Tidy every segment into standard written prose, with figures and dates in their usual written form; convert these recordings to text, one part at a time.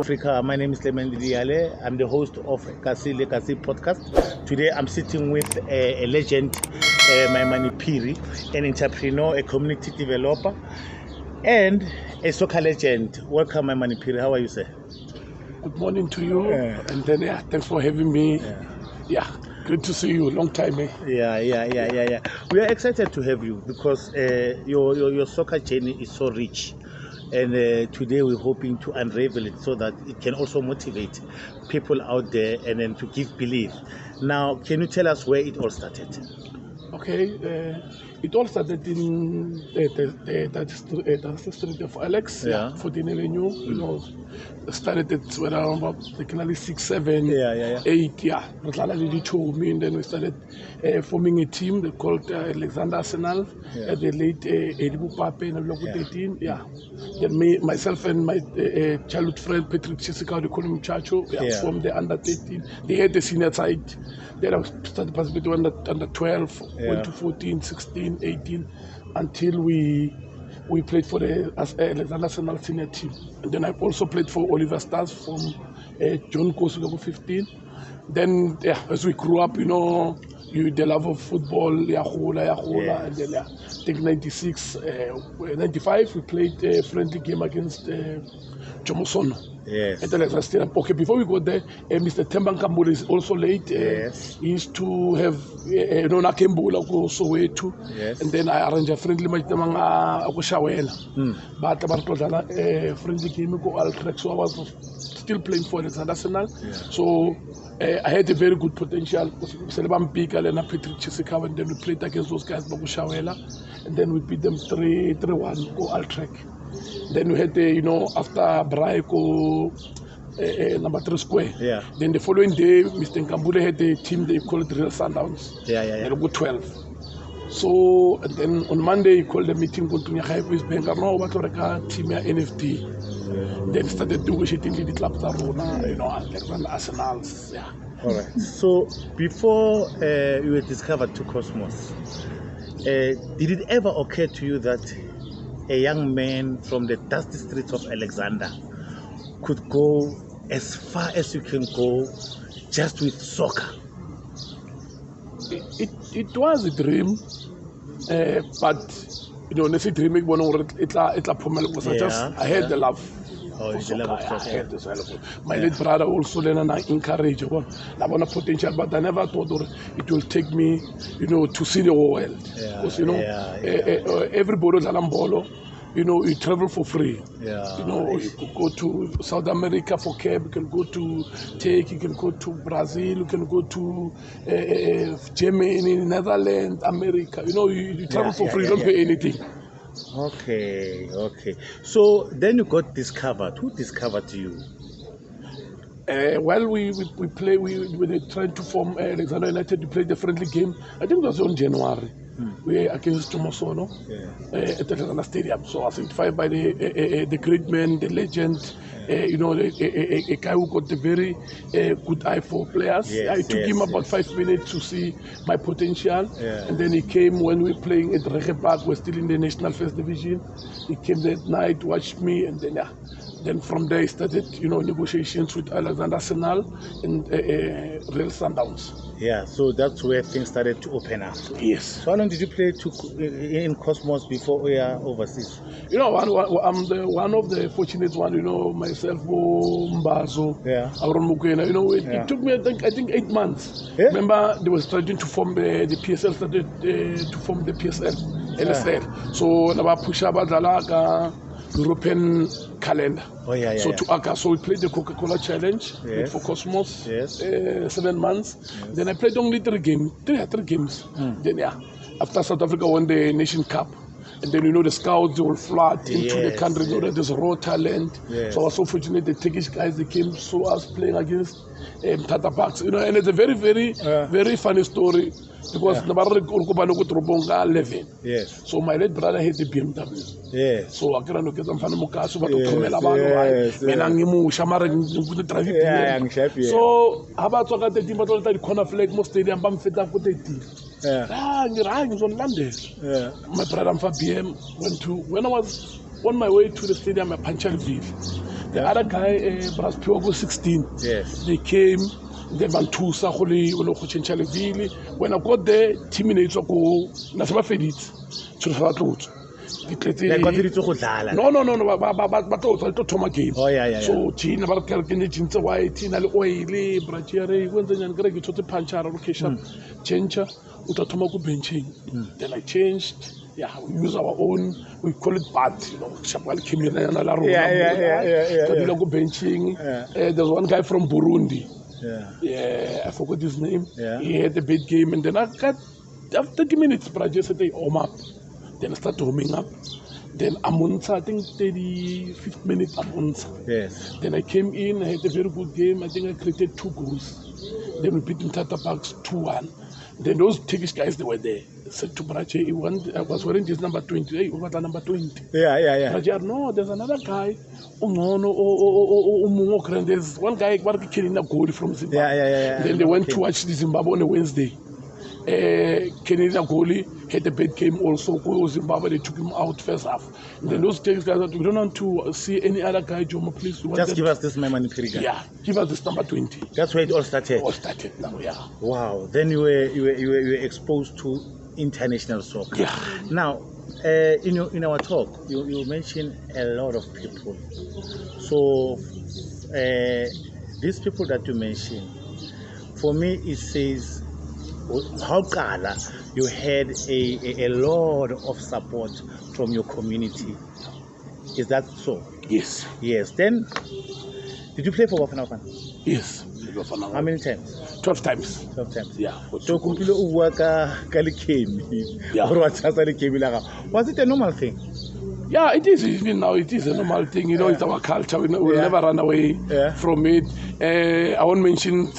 Africa. My name is Maimane Phiri Kasi. I'm the host of Kasi Legacy podcast. Today I'm sitting with a legend, Maimane Phiri, an entrepreneur, a community developer, and a soccer legend. Welcome, Maimane Phiri. How are you, sir? Good morning to you, and then thanks for having me. Good to see you. Long time, eh? Yeah. We are excited to have you because your soccer journey is so rich. And today we're hoping to unravel it so that it can also motivate people out there and then to give belief. Now, can you tell us where it all started? Okay, it all started in the street of Alex, 14 Avenue. You know, started at around about like 6, 7, 8. Me, and then we started forming a team. They called Alexandria Arsenal. The late Edibu Pape and Block 18. Then myself and my childhood friend Patrick Chisika, they call him Chacho. From the under 13. They had the senior side. Then I started participating under 12, went to 14, 16, 18, until we played for the Alexandria Arsenal senior team. And then I also played for Oliver Stars from John Kosu 15. Then as we grew up, you know, the love of football, and then I think 96, 95, we played a friendly game against Jomosono. Yes. At the Alexandria Stadium. Okay, before we go there, Mr. Temban Kambula is also late. He used to have Nona Kembula also way too. And then I arranged a friendly match among Akushawela. But about friendly game go all track. So I was still playing for Alexandria Arsenal. So I had a very good potential. Selebam Pika and Patrick Chisika, and then we played against those guys Bakushawela, and then we beat them 3-1 go all track. Then we had after Braiko number 3 square. Then the following day, Mr. Nkambule had a team they called Real Sundowns. They go 12. So and then on Monday he called the meeting going to Nyahai's Benga no what team NFT. Then started negotiating with the clubs Alexandria Arsenals. All right. So before you were discovered to Cosmos, did it ever occur to you that a young man from the dusty streets of Alexandria could go as far as you can go just with soccer? It was a dream, but honestly, dreaming I had the love. My late brother also then and I encourage potential, but I never thought it will take me, to see the whole world. Because everybody is Alambolo. You travel for free. You could go to South America for camp, you can go to Turkey, you can go to Brazil, you can go to Germany, Netherlands, America. You travel for free, you don't pay anything. Okay. So then you got discovered. Who discovered you? Well, we play. We were trying to form Alexandria United to play the friendly game. I think it was on January. We against Jomosono at the Alexandria Stadium. So I was identified by the great man, the legend. A guy who got a very good eye for players. I took him about 5 minutes to see my potential, and then he came when we were playing at Rege Park. We're still in the National First Division. He came that night, watched me, and then from there, he started, negotiations with Alexandria Arsenal and Real Sundowns. So that's where things started to open up. Yes. So how long did you play in Cosmos before we are overseas? I'm one of the fortunate one. Myself, Mbazo, Aaron Mukwena. It took me, I think 8 months. Remember, they was starting to form the PSL, started to form the PSL, LSL. So, I push up Dalaga. European calendar. So we played the Coca-Cola Challenge for Cosmos 7 months. Then I played only 3 games. Then after South Africa won the Nation Cup, and then the scouts they will flood into the country. That there's raw talent. So I was so fortunate the Turkish guys they came saw us playing against Tata Parks. And it's a very very funny story. Because the 11. So my late brother had the BMW. So I can't get them from Mukasu, but so how about the team at the corner flag most stadium bam fit up with the team. On London. My brother from BM went to when I was on my way to the stadium at Panchalville. The other guy, Bras Piogo 16. Yes. They came, they went to Saholi, when I got there, 10 minutes ago, Nasaba Fedit, to the road. No, but Toma game. Oh, yeah. So, Tina Barkalkin, White, Tina Oil, Bratiere, when the Greg to the Panchara location, Chencha, Utatomako benching. Then I changed. Yeah, we use our own, we call it bat, Chapal Kimina and Alaro. Benching. There's one guy from Burundi. Yeah, I forgot his name. He had a big game, and then I got after 30 minutes, but I just said, warm up. Then I started warming up. Then Amunza, I think 35th minute Amunza. Yes. Then I came in, I had a very good game. I think I created 2 goals. Then we beat in Tata Parks 2-1. Then those Turkish guys, they were there. I said to Brache, I was wearing this number 20. Hey, what number 20? Yeah. Brache, no, there's another guy. There's one guy killing a goal from Zimbabwe. Yeah. Then they went to watch the Zimbabwe on a Wednesday. Kenyan goalie had a bad game also. Go Zimbabwe, they took him out first half. And then those guys, we don't want to see any other guy, Jomo, please. Just give us this Maimane Phiri Kasi. Yeah, give us this number 20. That's where it all started. All started now, yeah. Wow. Then you were exposed to international soccer. Yeah. Now, in our talk, you mentioned a lot of people. So these people that you mentioned, for me, it says how you had a lot of support from your community. Is that so? Yes. Then, did you play for Bafana Bafana? Yes. How many times? 12 times. 12 times. Yeah. So, was it a normal thing? Yeah, it is. Even now, it is a normal thing. It's our culture. We'll never run away from it. I won't mention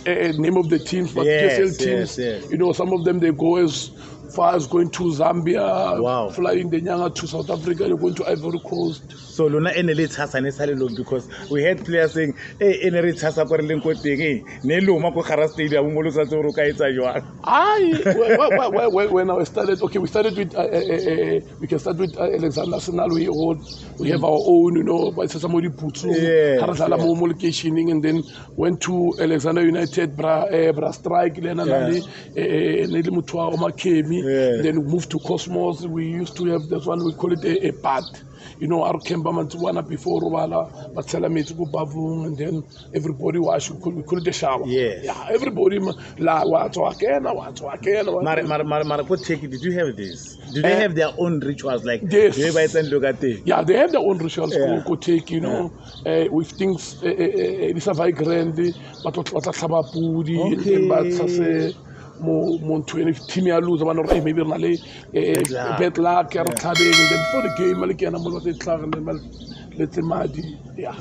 name of the teams, but PSL teams. Yes. Some of them, they go as far as going to Zambia, flying the Nyanga to South Africa, they're going to Ivory Coast. So, because we had players saying, hey, when I started we started with, we can start with Alexandria. We have our own, and then went to Alexandria United, Bra Strike, then we moved to Cosmos. We used to have this one, we call it a pad. Our Kemba before Rwala, but Salamit Bavung, and then everybody was, we call it the shower. Yeah, everybody, did you have this? Do they have their own rituals like this? Yeah, they have their own rituals. Go take, with things, it's a very grand, but what a sabapudi, and team lose one or maybe bad luck and then before the game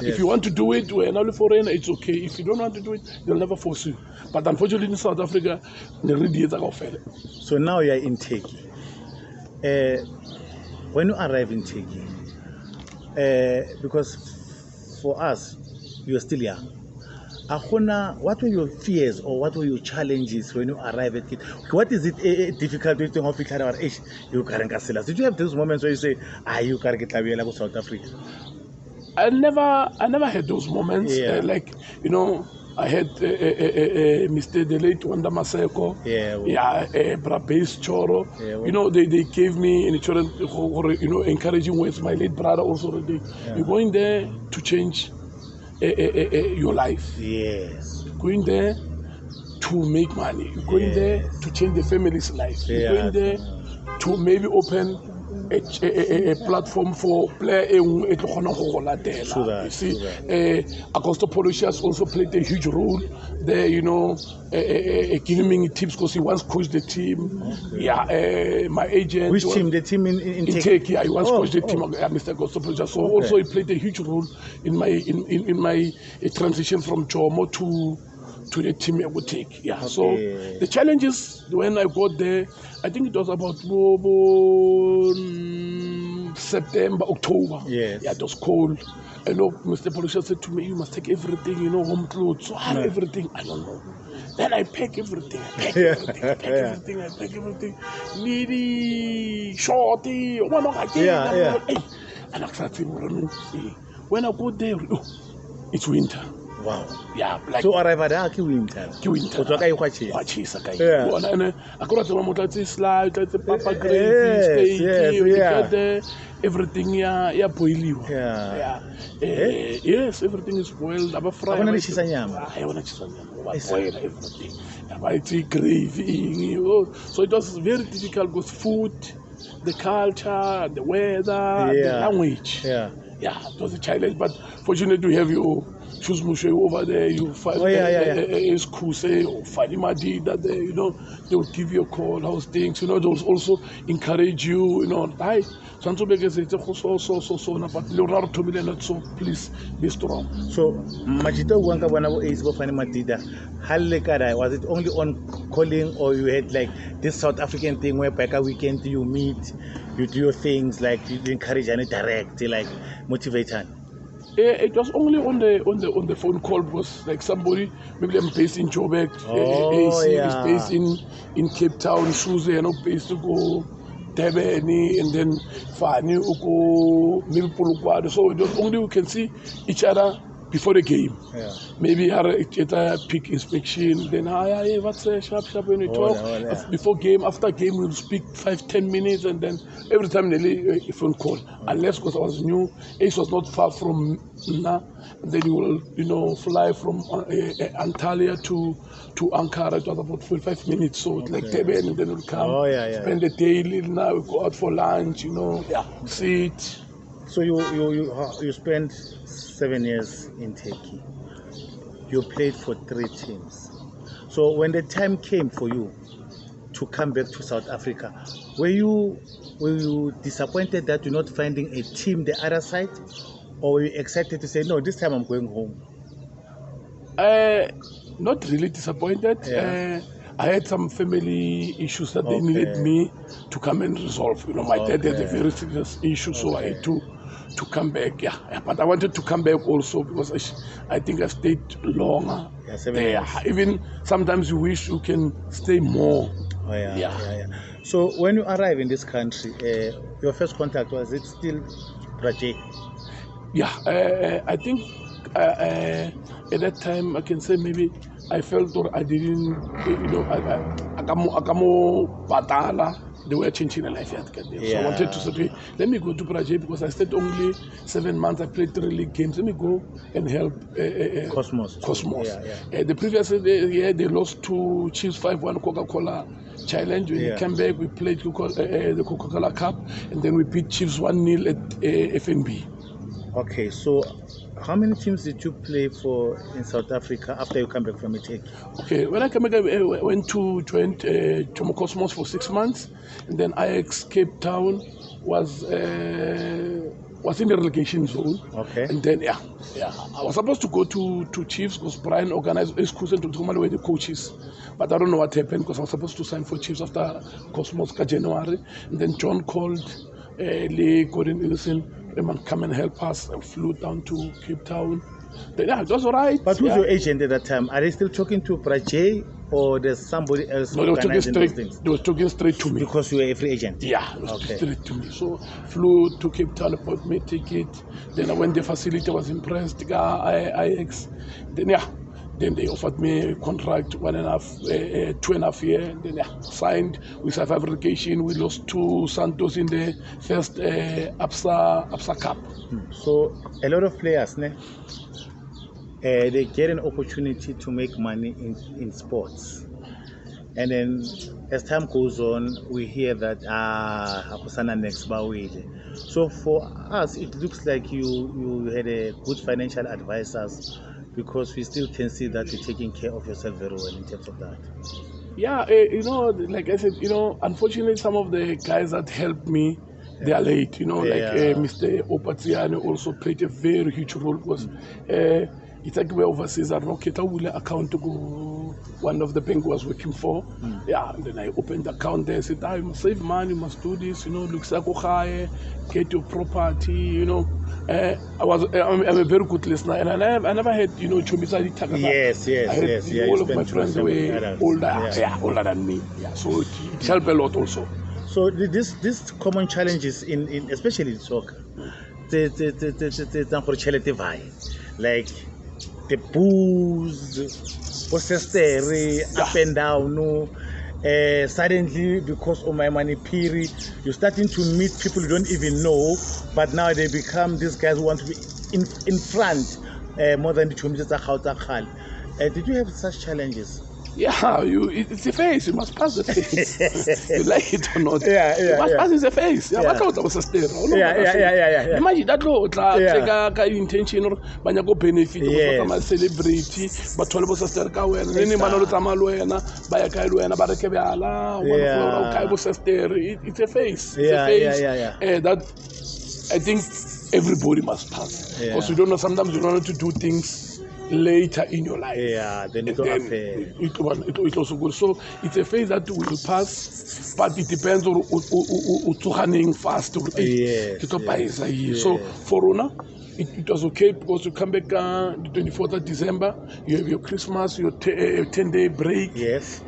if you want to do it we're not foreigner, it's okay. If you don't want to do it, they'll never force you. But unfortunately in South Africa, so now you're in Turkey. When you arrive in Turkey, because for us you're still young, what were your fears or what were your challenges when you arrive at it? What is it difficult to think of? Did you have those moments where you say, you can't get to South Africa? I never had those moments. I had Mr. the late Wanda Maseko, Brabes Choro. They gave me encouraging words. My late brother also. You're going there to change your life. Yes. Going there to make money. You're going there to change the family's life. You're going there to maybe open a platform for player. You see, Augusto Policias also played a huge role there, giving me tips because he once coached the team. My agent. Which team? The team in Turkey. I once coached the team, Mr. Augusto Policias. So also he played a huge role in my transition from Jomo to the team I would take. So the challenges when I got there, I think it was about September, October. Yes. It was cold. I know Mr. Polisha said to me, you must take everything, home clothes. So I have everything. I don't know. Then I pack everything. I pack everything. Needy, shorty, and I started when I go there, it's winter. Wow. Yeah, like so arrive at winter. Winter. But I watch it. Yeah. And I got to my slide, the papa gravy, steak, everything. Yeah, boil. Yeah. Yes, everything is boiled. I'm fried. I want to boil everything. I take gravy. So it was very difficult with food, the culture, the weather, the language. Yeah, it was a challenge. But fortunately, we have your choose Mushe over there. You find Kuse or Fani Madida there. They will give you a call. How's things? They will also encourage you. Hi. So please be strong. So Majito Wanka when I was Fani Madida, was it only on calling, or you had like this South African thing where back a weekend you meet, you do your things, like you encourage and direct, like motivate? It was only on the phone call, because like somebody, maybe I'm based in Joburg, AC is based in Cape Town, Suze, based to go Tebeni, and then Fani Uko, maybe Pulukwado. So it was only we can see each other before the game. Yeah. Maybe had a peak inspection, then what's sharp when we talk. Before game, after game we'll speak 5-10 minutes, and then every time nearly a phone call. Unless because I was new, Ace was not far from Nna, then you will fly from Antalya to Ankara. It was about 45 minutes, so like Teben, and then we'll come, spend the day, now we go out for lunch, sit. So you spent 7 years in Turkey. You played for 3 teams. So when the time came for you to come back to South Africa, were you disappointed that you're not finding a team the other side, or were you excited to say, no, this time I'm going home? Not really disappointed. I had some family issues that they needed me to come and resolve. My dad had a very serious issue, so I had to come back. But I wanted to come back also because I think I stayed longer. Even sometimes you wish you can stay more. So when you arrive in this country, your first contact, was it still Praje? I think at that time I can say maybe I felt or I didn't, Akamo Patala. They were changing the life. So I wanted to say, let me go to Praje, because I stayed only 7 months. I played 3 league games. Let me go and help Cosmos. The previous year, they lost to Chiefs 5-1 Coca-Cola Challenge. When we came back, we played the Coca-Cola Cup, and then we beat Chiefs 1-0 at FNB. Okay, so how many teams did you play for in South Africa after you came back from Turkey? Okay, when I came back, I went to join Chomo Cosmos for 6 months, and then Ajax Cape Town was in the relegation zone. Okay. And then I was supposed to go to Chiefs because Brian organized Eskus and Tutumali were the coaches, but I don't know what happened because I was supposed to sign for Chiefs after Cosmos January, and then John called Lee Gordon Ellison. Come and help us. I flew down to Cape Town. Then, it was all right. But who's your agent at that time? Are they still talking to Praje, or there's somebody else? No, they were talking straight to me. Because you were a free agent? Yeah, straight to me. So flew to Cape Town, bought me a ticket. Then I went to the facility, I was impressed. Ajax. Then they offered me a contract 2.5 years. Then signed. We survived relegation. We lost to Santos in the first ABSA Cup. So a lot of players, they get an opportunity to make money in sports, and then as time goes on, we hear that next Bawile. So for us, it looks like you had a good financial advisors, because we still can see that you're taking care of yourself very well in terms of that. Yeah, like I said, unfortunately, some of the guys that helped me, they are late. Like Mr. Opatsiane also played a very huge role, because it's like we're overseas at Rocket account to go. One of the bank was working for. And then I opened the account there. I said, you must save money, you must do this. Looks like get your property. I'm a very good listener, and I never had Chomisa Taka. Yes. All of my friends were older than me. So it helped a lot also. So these common challenges in especially in soccer. like the booze, possessory, up and down. No, suddenly because of Maimane Phiri, you're starting to meet people you don't even know, but now they become these guys who want to be in front more than the communities. Did you have such challenges? Yeah, it's a face. You must pass the face. You like it or not. Yeah. You must pass the face. Yeah. Imagine that road, intention or banyago benefit of my celebrity, but 12 sister Kawen, any man of Tamaluena, by a Kailuena, Barakebiala, one of Kaibo sister. It's a face. It's a face. That I think everybody must pass. Because you don't know, sometimes you don't know to do things later in your life. Then it also good. So it's a phase that will pass, but it depends on running fast. So for Rona, it was okay because you come back the 24th of December, you have your Christmas, your 10-day break,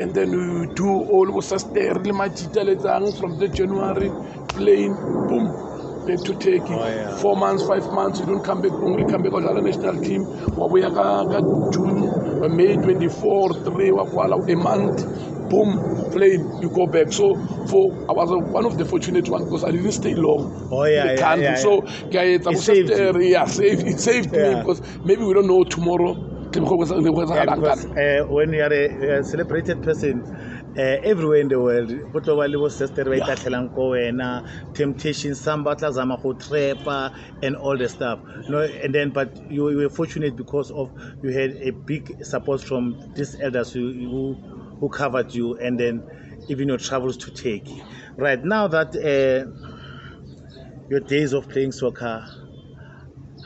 and then you do all of us there from the January plane, boom. To take it 4 months, 5 months, you don't come back, only come back on the national team. We are June, May 24, 3, a month, boom, plane, you go back. So I was one of the fortunate ones because I didn't stay long in the country. So it saved me because maybe we don't know tomorrow. Because when you are a celebrated person, everywhere in the world, temptation, and all the stuff. And then, but you were fortunate because of you had a big support from these elders who covered you, and then even your travels to take. Right now that your days of playing soccer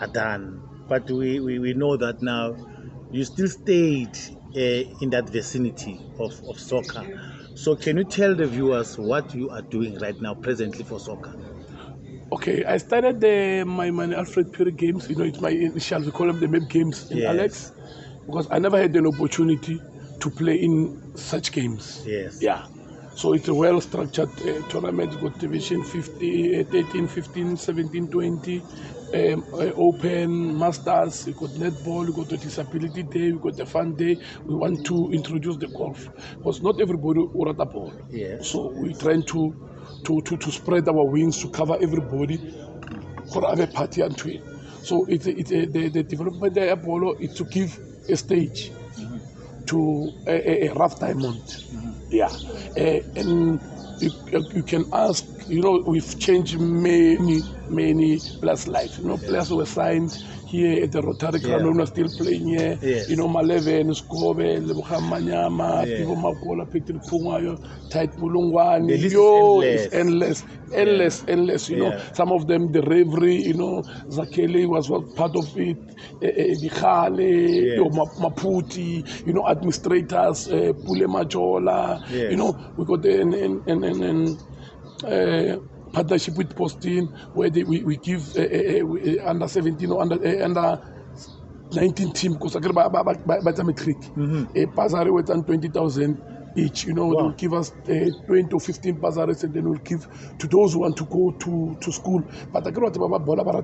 are done, but we know that now you still stayed in that vicinity of soccer. So can you tell the viewers what you are doing right now presently for soccer? Okay, I started the Maimane Phiri games. It's my initial, we call them the MAP games in Alex, because I never had an opportunity to play in such games. So it's a well-structured tournament. You've got Division 13, 15, 17, 20, Open, Masters, you've got Netball, you've got the Disability Day, you've got the Fun Day. We want to introduce the golf, because not everybody will at the ball. So we're trying to spread our wings to cover everybody for other party and twin. So the development of Apollo is to give a stage to a rough diamond. And you can ask, we've changed many players' lives. Players were signed here at the Rotary Ground, are still playing here. Maleven, Skobe, Manyama, Pivo Makola, Petri Pungayo, Tait Bulungwani. It's endless. Some of them, the Reverie, Zakele was part of it, Dikhale, Maputi, administrators, Pule Majola, we got the partnership with Postin, where we give under 17 or under 19 team, because I got metric. A Pazare with 20,000 each. They'll give us 20 or 15 Pazares, and then we'll give to those who want to go to school. But I got to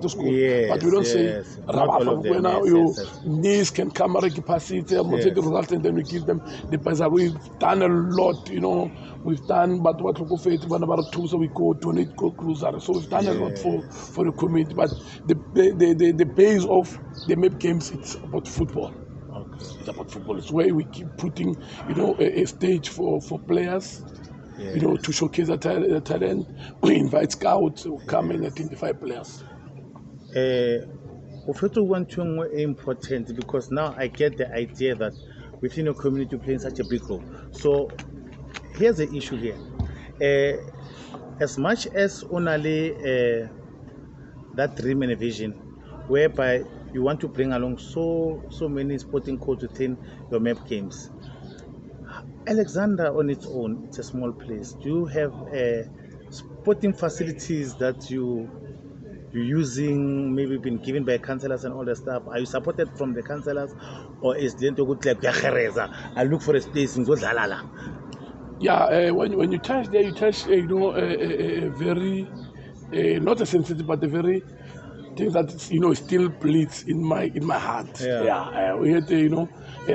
school. But we don't say when your niece can come capacity, take the result, and then we give them the Pazar. We've done a lot, we've done, but what we go for it, one about 2, so we go donate cruiser. So we've done a lot for the community. But the base of the MAP games, it's about football. It's about football. It's where we keep putting, a stage for players, to showcase the talent. We invite scouts to come and identify players. Important, because now I get the idea that within your community playing such a big role. So here's the issue here. As much as only that dream and a vision, whereby you want to bring along so many sporting codes within your MAP games. Alexandria on its own, it's a small place. Do you have sporting facilities that you're using, maybe been given by councillors and all that stuff? Are you supported from the councillors, or is the good like I look for a space in Zodalala? When you touch there, you touch a very not a sensitive, but a very things that still bleeds in my heart. Yeah. We had a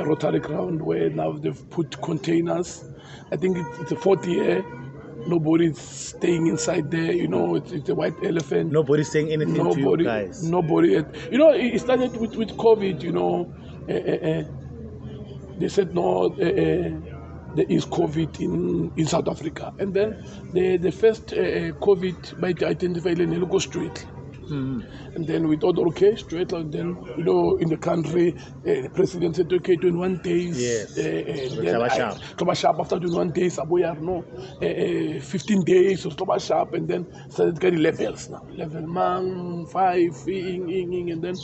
Rotary ground where now they've put containers. I think it's the 4th year. Nobody's staying inside there. It's a white elephant. Nobody's saying anything to you guys. Nobody. It started with COVID. They said no. There is COVID in South Africa, and then the first COVID might identify in Elugo Street. And then we thought, okay, straight, and then in the country, the president said, okay, 21 days. Yes. Then sharp after 21 days, 15 days of sharp, and then started getting levels now. Level man, 5, and then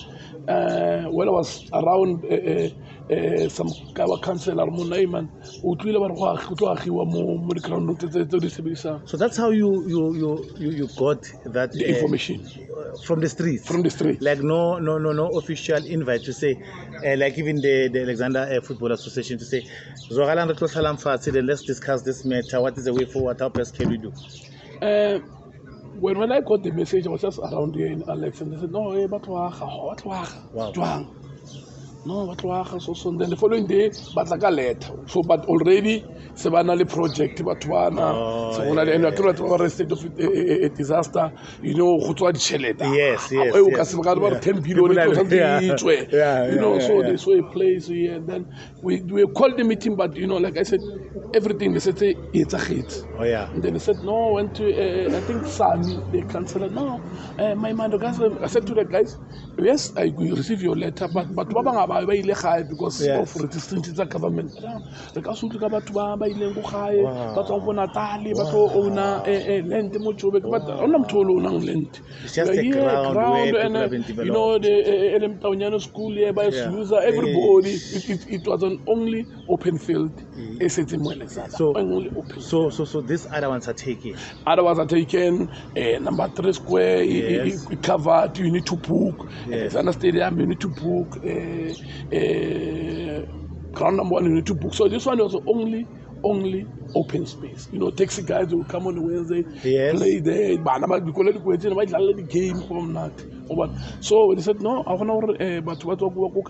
when I was around some councillor Maimane So that's how you got that the information from the streets. From the street, like no official invite to say, like even the Alexandria Football Association to say, then let's discuss this matter. What is the way forward? How best can we do? When I got the message, I was just around here in Alex, and they said, no, but what? Wow. No, but so then the following day, but like a letter. So, but already, Sebanali project, but one, so when I a state of a disaster, Yes. 10 billion, so they saw a place here, and then we called the meeting, but like I said, everything they said it's a hit. And then they said no, went to I think Sami, the councillor. No, my man, I said to the guys, yes, I will receive your letter, but because of resistance to the government. The council to Gabat by Lenguhai, but of Natali, but owner lent but I'm told lent. It's just a ground and the Elemtoniano school here by user, everybody. It was an only open field. So these other ones are taken. Other ones are taken. Number 3 square, we covered. You need to book. Stadium, you need to book. Ground number 1, you need to book. So this one was only open space. Taxi guys will come on Wednesday, play there. But we call it the game from that. So they said no. I want to but what I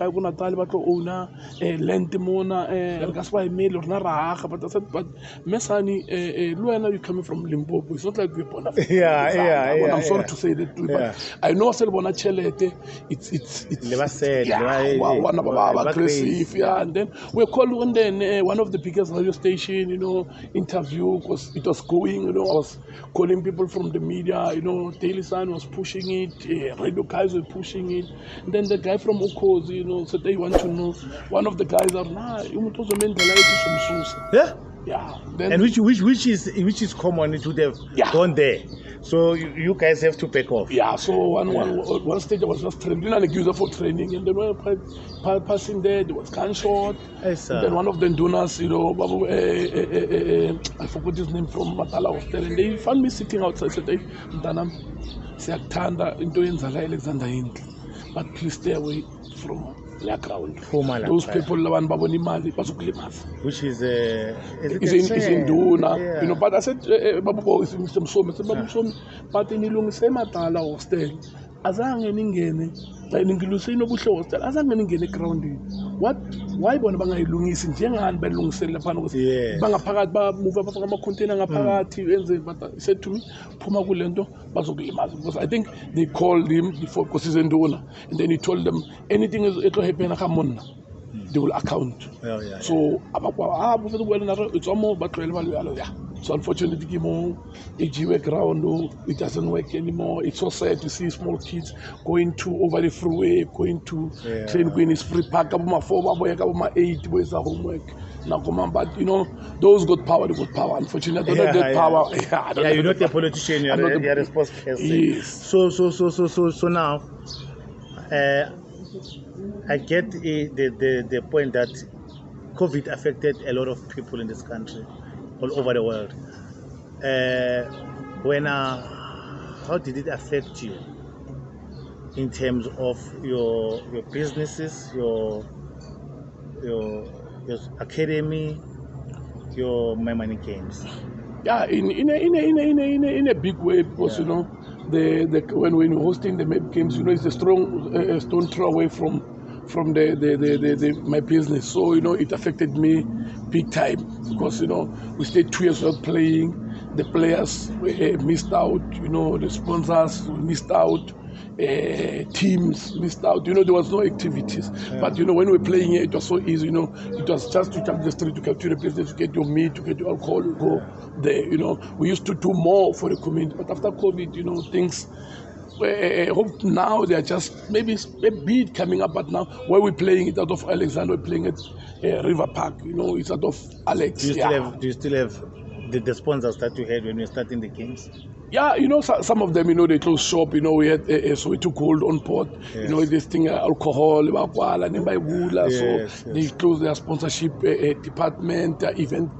want to but owner lent mona that's why mail or nara. But I said but Mesani Luana, you coming from Limpopo. It's not like we're born. I'm sorry to say that, but I know I want to chelete. It's one of aggressive. And then we called one day one of the biggest radio station. Interview because it was going. I was calling people from the media. Daily Sun was pushing it. Radio guys were pushing it. And then the guy from Okozi, said they want to know. One of the guys are Then, and which is common, it would have gone there. So you guys have to back off. So one stage I was just training, like user for training, and then when passing there was gunshot. Yes, and then one of the donors, I forgot his name, from Matala Hostel, and they found me sitting outside. Said, "Hey, Mtanam, siyakthanda into yenzala Alexandria, but please stay away from their ground. Those people laban babona imali bazokulimaza." Which is in Duna, but I said babu is Mr. Msomi, said babu Msomi, but nilungise Matala Hostel azange ningene ngiluse inobuhle hostel azange ningene groundini. Why bona bangayilungisi njengani belungisela phana ukuthi bangaphakathi ba move abafaka ama container ngaphakathi enze. But he said to me, phuma kulento bazokulimaza, because I think they called him before because he's in Duna, and then he told them anything is etlo happen akamonna they will account. So it's almost but so unfortunately ground it doesn't work anymore. It's so sad to see small kids going to over the freeway, going to train going is free park up my 4 boy my 8 boys are homework. Now come on, but those got power, they got power. Unfortunately, I don't get power. You're not a politician, you're a responsible person. Yes. So now I get the point that COVID affected a lot of people in this country, all over the world. How did it affect you in terms of your businesses, your academy, your Maimane games? In a big way, because when we're hosting the MAP games, it's a strong stone throw away from my business. So it affected me big time because we stayed 2 years without playing. The players missed out. The sponsors missed out. Teams missed out. There was no activities. Yeah. But when we were playing here, it was so easy. It was just to jump the street, to get to the business, to get your meat, to get your alcohol, go there. We used to do more for the community. But after COVID, things. I hope now they are just maybe a bit coming up, but now where we're playing it out of Alexandria, we're playing at River Park. It's out of Alex. Do you still have the sponsors that you had when you were starting the games? Yeah, some of them, they closed shop. We had so we took gold on board. Yes. This thing, alcohol, yes. They closed their sponsorship department, event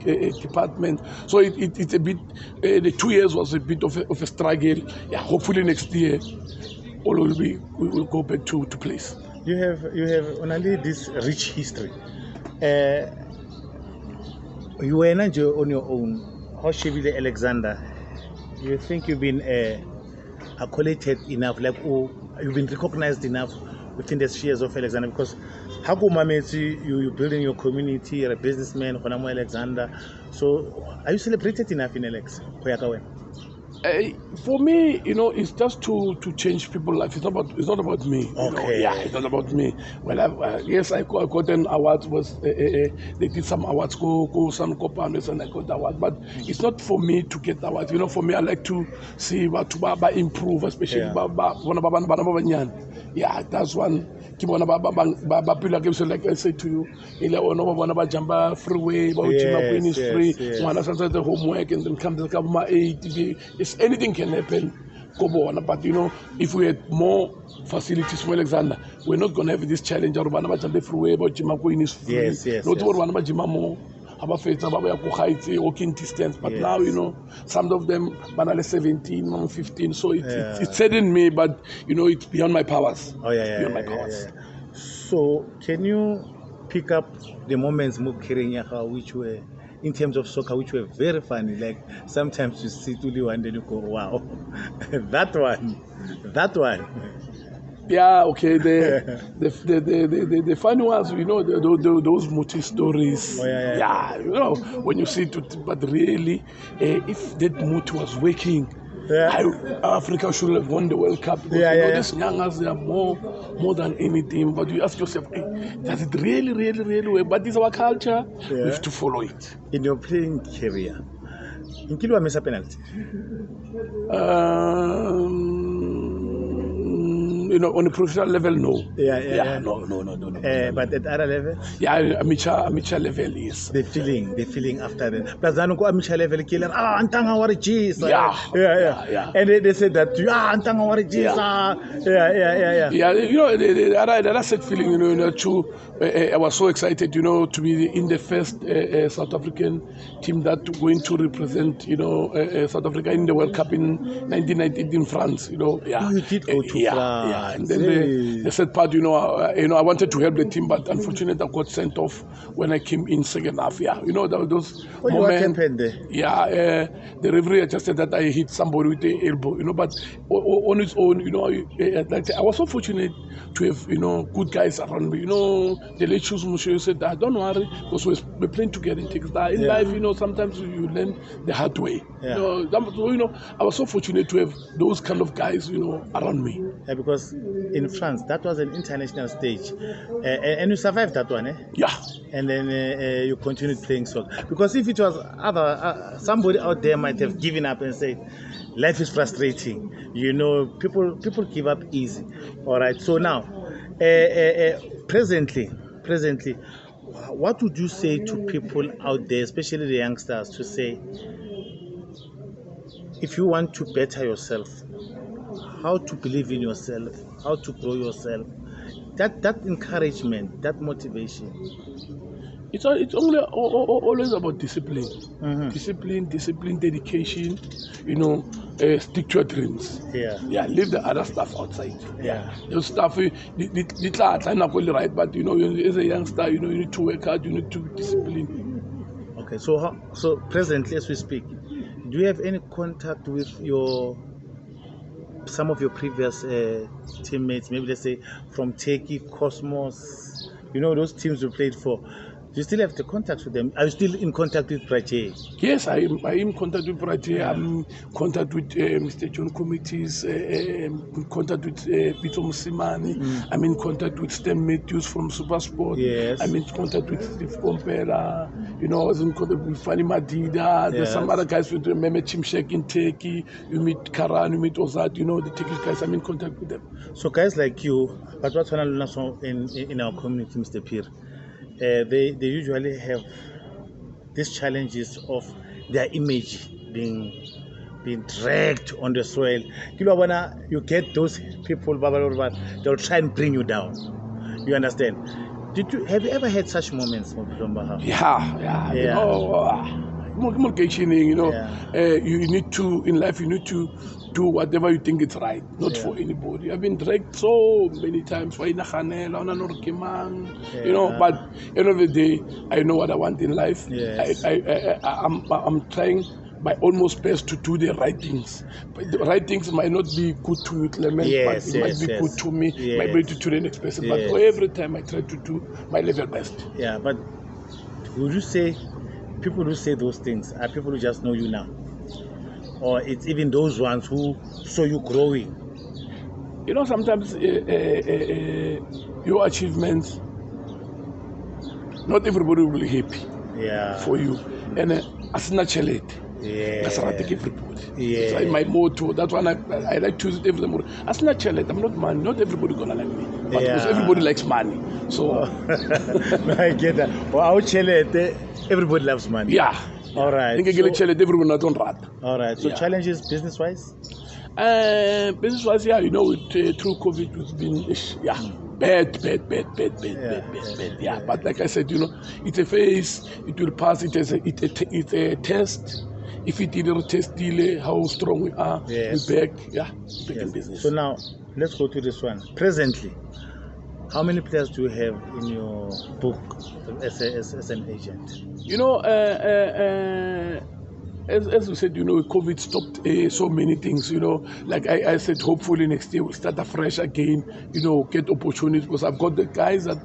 department. So it's a bit. The 2 years was a bit of a struggle. Yeah, hopefully next year, all we will go back to place. You have only this rich history. You were not on your own. How should be Alexander? You think you've been accoladed enough, you've been recognized enough within the spheres of Alexander? Because you're building your community, you're a businessman, Alexander. So are you celebrated enough in Alex? For me, it's just to change people's life. It's not about me. Okay. It's not about me. Well, yes, I got an award. They did some awards, go some copanes, and I got the award. But it's not for me to get the award. For me, I like to see Baba improve, especially yeah, that's one. Like I said to you, jamba freeway, is free. The homework and then come to my 8. Anything can happen. But if we had more facilities for Alexander, we're not going to have this challenge. Walking distance, but now some of them banally 17, 15. So it's saddened me, but it's beyond my powers. Beyond my powers. So can you pick up the moments which were in terms of soccer, which were very funny? Like sometimes you see Tuli and then you go, wow, that one. Yeah, okay. The funny ones, those motive stories. When you see it, but really, if that motive was working, Africa should have won the World Cup. Because, these youngers, they are more than anything. But you ask yourself, does it really work? But it's our culture. We have to follow it. In your playing career, in Kilo miss a penalty? On a professional level, no. No. But at other level? Yeah, amateur level, yes. The feeling after that. Plus, I go amateur level, killer. Antanga wari cheese. Yeah. And they said that, antanga wari cheese. Yeah. The other set feeling, I was so excited, to be in the first South African team that going to represent, South Africa in the World Cup in 1998 in France. You did go to France. And then the sad part, I wanted to help the team, but unfortunately I got sent off when I came in second half. Those moments. What happened there? The referee adjusted that I hit somebody with the elbow, but on its own, I was so fortunate to have, good guys around me. The late shoes Mushu said, don't worry, because we're playing together in Texas. In life, sometimes you learn the hard way. I was so fortunate to have those kind of guys, around me. Because in France, that was an international stage, and you survived that one, eh? Yeah. And then you continued playing soccer. Because if it was somebody out there might have given up and said, life is frustrating. People give up easy. All right. So now, presently, what would you say to people out there, especially the youngsters, to say, if you want to better yourself, how to believe in yourself, how to grow yourself, that encouragement, that motivation? It's only always about discipline. Discipline, dedication. Stick to your dreams. Leave the other stuff outside. Those stuff, it's not really right, but as a youngster, you need to work hard. You need to discipline. Okay, so presently, as we speak, do you have any contact with your some of your previous teammates, maybe let's say from Turkey, Cosmos, you know, those teams you played for, do you still have the contact with them? Are you still in contact with Prache? Yes, I am in contact with Prache. I'm in contact with Mr. John Committees, in contact with Peter Musimani. I'm in contact with Stan Matthews from Supersport. Yes. I'm in contact with Steve Compera. You know, I was in contact with Fanny Madida. There's some other guys with Mehmet Chimshek in Turkey. You meet Karan, you meet Ozat, you know, the Turkish guys. I'm in contact with them. So guys like you, but what's in our community, Mr. Phiri, they usually have these challenges of their image being dragged on the soil. You get those people, they'll try and bring you down. You understand? Have you ever had such moments? Yeah. You know, you need to, in life, you need to do whatever you think is right, not for anybody. I've been dragged so many times, you know, but at the end of the day, I know what I want in life. Yes. I'm trying my almost best to do the right things. But the right things might not be good to you, Clement, but it might be good to me, might be to the next person. But every time I try to do my level best. Yeah, but would you say people who say those things are people who just know you now? Or it's even those ones who saw you growing? You know, sometimes your achievements, not everybody will be happy for you. And as naturally, that's what I think everybody. It's like my motto. That's why I like to use it every morning. As naturally, I'm not money. Not everybody gonna like me, but because everybody likes money. So I get that. Well, everybody loves money. Yeah. All right. All right. So challenges business-wise? Business-wise, you know, through COVID, it's been bad. Yeah. But like I said, you know, it's a phase. It will pass. It's a test. If it didn't test delay, how strong we are, we're back. Back in business. So now let's go to this one. Presently, how many players do you have in your book as an agent? You know, as we said, you know, COVID stopped so many things, you know. Like I said, hopefully next year we'll start afresh again, you know, get opportunities, because I've got the guys that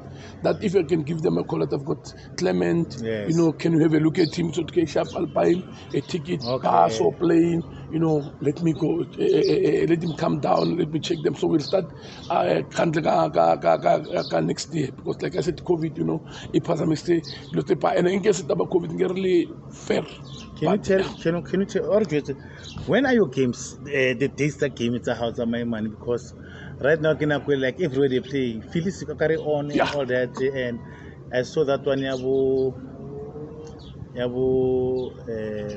if I can give them a call, I've got Clement, you know, can you have a look at him? So Sharp Alpine, a ticket, pass or plane, you know, let me go, let him come down, let me check them. So we'll start next year, because like I said, COVID, you know, it was a mistake. And in case it's about COVID, it's really fair. Can you tell, when are your games, the days that game it's a house of my money? Because right now, like everywhere they play, Phyllis carry on and all that, and I saw that one,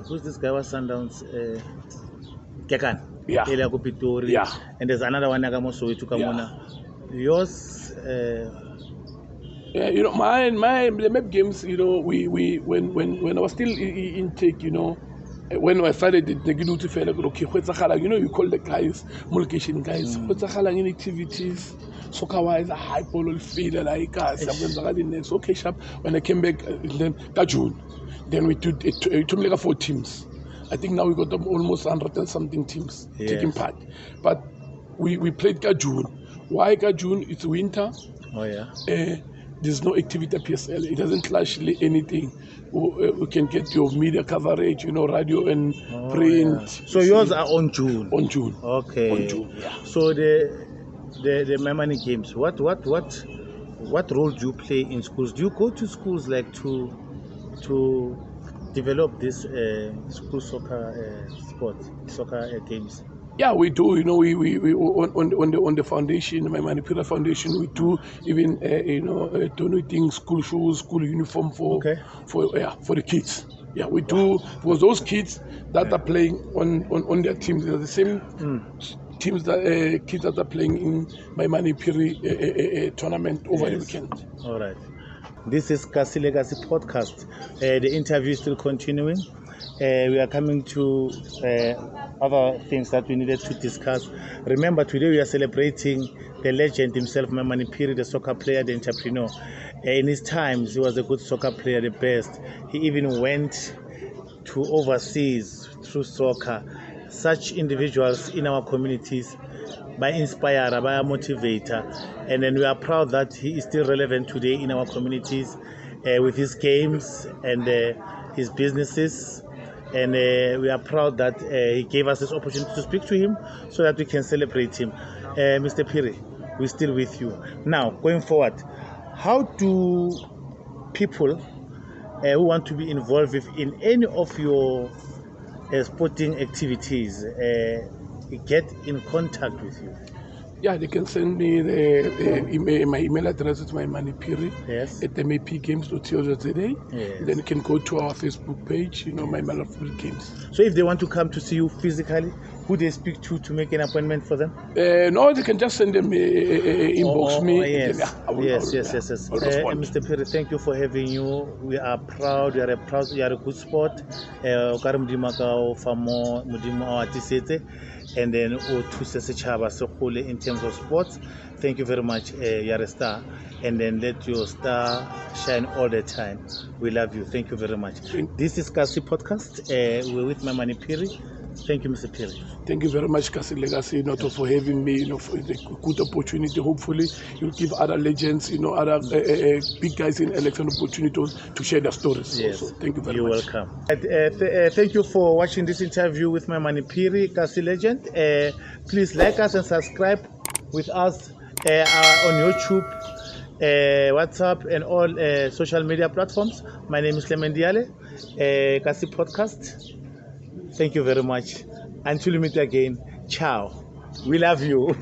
who's this guy was Sundowns? Kekan. And there's another one, Nagamoso, to Kamuna. Yours, you know, my the map games, you know, we when I was still in Tech, you know, when I started the Giduti Fair, okay, you know, you call the guys, multiplication guys, what's in activities, soccer wise, a high polo field, like us, okay, sharp. When I came back, then June, then we took like 4 teams. I think now we got almost 100 and something teams taking part. But we played June. Why June? It's winter. Oh yeah. There's no activity at PSL. It doesn't clash anything. We can get your media coverage, you know, radio and print. Yeah. So yours are on June. On June. Okay. On June. Yeah. So the Maimane games. What role do you play in schools? Do you go to schools like to develop this school soccer games? Yeah, we do. You know, we on the foundation, Maimane Phiri Foundation, we do even you know, donating school shoes, school uniform for the kids. Yeah, we do, because those kids that are playing on their teams, they're the same teams that kids that are playing in Maimane Phiri tournament over the weekend. All right. This is Kasi Legacy podcast. The interview is still continuing. We are coming to other things that we needed to discuss. Remember, today we are celebrating the legend himself, Maimane Phiri, the soccer player, the entrepreneur. In his times, he was a good soccer player, the best. He even went to overseas through soccer. Such individuals in our communities by inspire, by motivator, and then we are proud that he is still relevant today in our communities with his games and his businesses. And we are proud that he gave us this opportunity to speak to him so that we can celebrate him. Mr. Phiri, we're still with you. Now, going forward, how do people who want to be involved in any of your sporting activities get in contact with you? Yeah, they can send me my email address is Maimane Phiri Yes. at mapgames.co.za. Yes. Then you can go to our Facebook page, Maimane Phiri Games. So if they want to come to see you physically, who they speak to make an appointment for them? No, they can just send them inbox me. Yes. Then, I will respond. Mr. Phiri, thank you for having you. We are proud. You are a good sport. And then in terms of sports. Thank you very much. You are a star. And then let your star shine all the time. We love you. Thank you very much. This is Kasi Podcast. We're with Maimane Phiri. Thank you, Mr. Phiri. Thank you very much, Kasi Legacy, for having me, for the good opportunity. Hopefully, you'll give other legends, other big guys in Alexandria opportunities to share their stories. Yes. Also. Thank you very You're much. welcome. Thank you for watching this interview with Maimane Phiri Kasi Legend. Please like us and subscribe with us on YouTube, WhatsApp, and all social media platforms. My name is Clement Diale, Kasi Podcast. Thank you very much. Until we meet again, ciao. We love you.